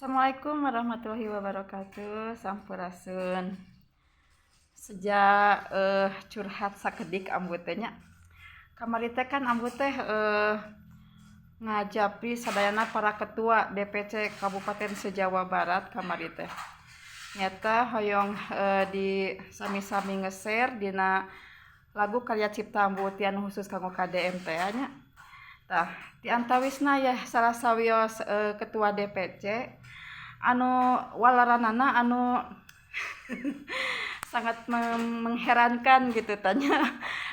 Assalamualaikum warahmatullahi wabarakatuh. Sampurasun. Sejak curhat sakedik ambu teh nya. Kamari teh kan ambu teh ngajapi sadayana para ketua DPC Kabupaten se-Jawa Barat kamari teh. Nyata hoyong di sami-sami nge-share dina lagu karya cipta ambu teh anu khusus kanggo KDM teh nya. Tah, di antawisna ya salah sawios ketua DPC anu walaranana anu sangat mengherankan gitu tanya.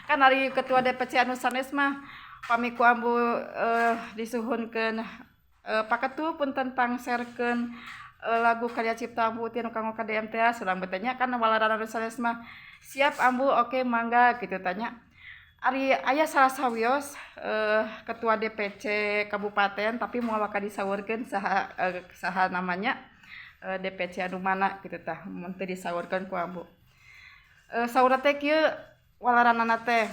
Kan hari ketua DPC anu sanes mah pamiku ambu disuhunkeun Pak Ketua pun tentang sharekeun lagu karya cipta ambu teh anu kanggo KDM teh surang betanya kan walaranana anu sanes mah siap ambu oke mangga gitu tanya. Ari aya salah sawios ketua DPC kabupaten tapi moal ka disaurkeun saha namanya DPC anu mana gitu tah mun teu disaurkeun ku ambu. Saurna teh kieu walaranana teh.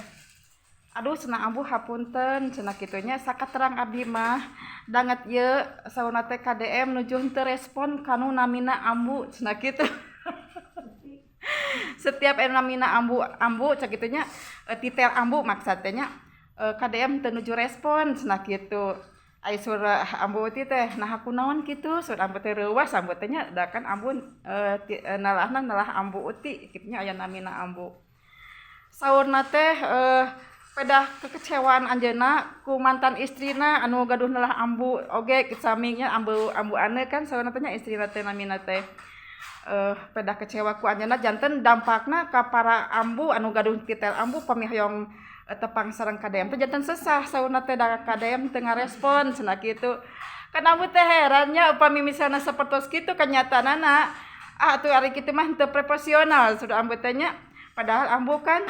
Aduh cenah ambu hapunten cenah kitu nya sakaterang abdi mah danget ieu saurna teh KDM nuju teu respon kanu namina ambu cenah kitu. Setiap namina ambu cak gitunya titel ambu maksudnya KDM teu nuju respon cenah kitu. Ai sur ambu teh nah kunaon kitu sur ambu teh reuwas ambu teh nya da kan ambu nalahna nalah ambu uti kitu nya aya namina ambu. Saurna teh pedah kekecewaan anjeunna ku mantan istrina anu gaduh nalah ambu oge samingnya ambu ane kan saurna teh nya istrina teh namina teh pedah kecewa ku anjeunna janten dampakna ka para ambu anu gaduh titel ambu pamihoyong tepang sareng KDM teh janten sesah saurna teh da KDM teu ngarespon cenah kitu. Kan ambu teh heran nya upami misalna sapertos kitu kanyatanana atuh ari kitu mah teu proporsional sudah ambu teh nya. Padahal ambu kan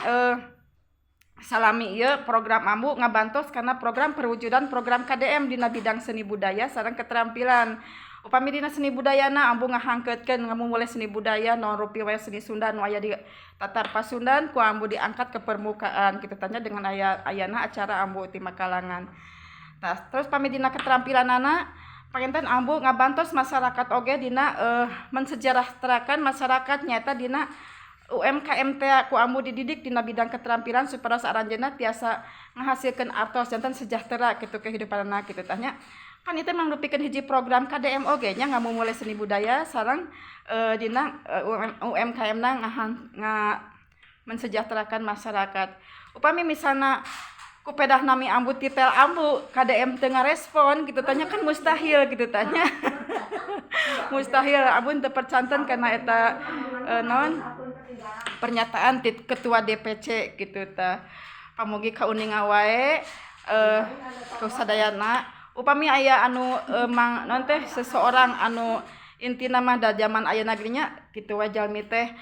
salami ieu program ambu ngabantos kana program perwujudan program KDM dina bidang seni budaya sareng keterampilan. Upami dina seni budayana ambu ngahangkeutkeun ngamumule seni budaya non rupi wae seni Sunda nu aya di Tatar Pasundan ku ambu diangkat ke permukaan kitu tanya dengan ayana acara ambu ti Makalangan. Tah terus pami dina keterampilanana pangenten ambu ngabantos masyarakat oge dina mensejahterakan masyarakat nyata dina UMKM teh ku ambu dididik dina bidang keterampilan supaya saranjeunna tiasa ngahasilkeun artos janten sejahtera kitu kehidupanna kitu tanya. Kan itu mangrupikeun hiji program KDM oge nya ngamumule seni budaya sareng dina UMKM na mensejahterakan masyarakat. Upami misalna ku pedah nami ambu titel ambu KDM teu ngarespon gitu tanya kan mustahil gitu tanya. Mustahil ambu teu percanten kana eta pernyataan ketua DPC gitu tah. Pamugi kauninga wae kusadayana upami aya anu non teh seseorang anu intina mah da zaman ayeuna geunya kitu wae jalmi teh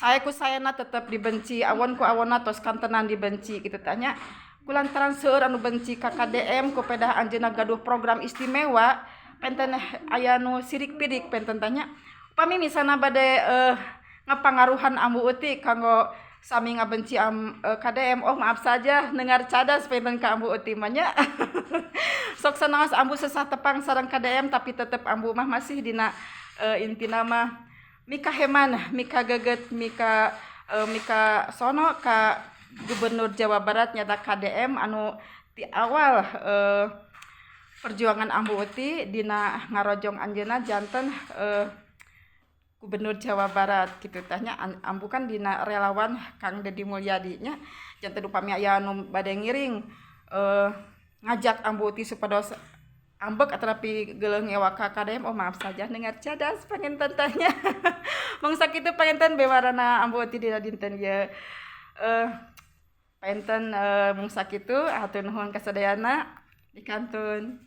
saya ku sayana tetep dibenci awon ku awonna tos kantenan dibenci kitu tanya kulantaran seueur anu benci ka KDM ku pedah anjeunna gaduh program istimewa penten aya nu sirik-pirik penten tanya upami misalna bade ngapangaruhan ambu uti kanggo sami ngabenci KDM oh maaf saja dengar cadas penten ka ambu uti mah nya. Sok sanaos ambu sesah tepang sareng KDM tapi tetep ambu mah masih dina intina mah mika heman, mika geget, mika sono ka Gubernur Jawa Barat nyata KDM anu ti awal perjuangan ambu uti dina ngarojong anjeunna janten Gubernur Jawa Barat gitu tanya ambu kan dina relawan Kang Deddy Mulyadi nya janten upami aya anu bade ngiring ngajak ambu ti supados ambek atrapi geuleung ewa ka KDM oh maaf saja dengar cadas pangenten tanya. Mangsa kitu pangenten bewarana ambu ti dina dinten ieu pangenten mangsa kitu hatur nuhun kasadayana dikantun.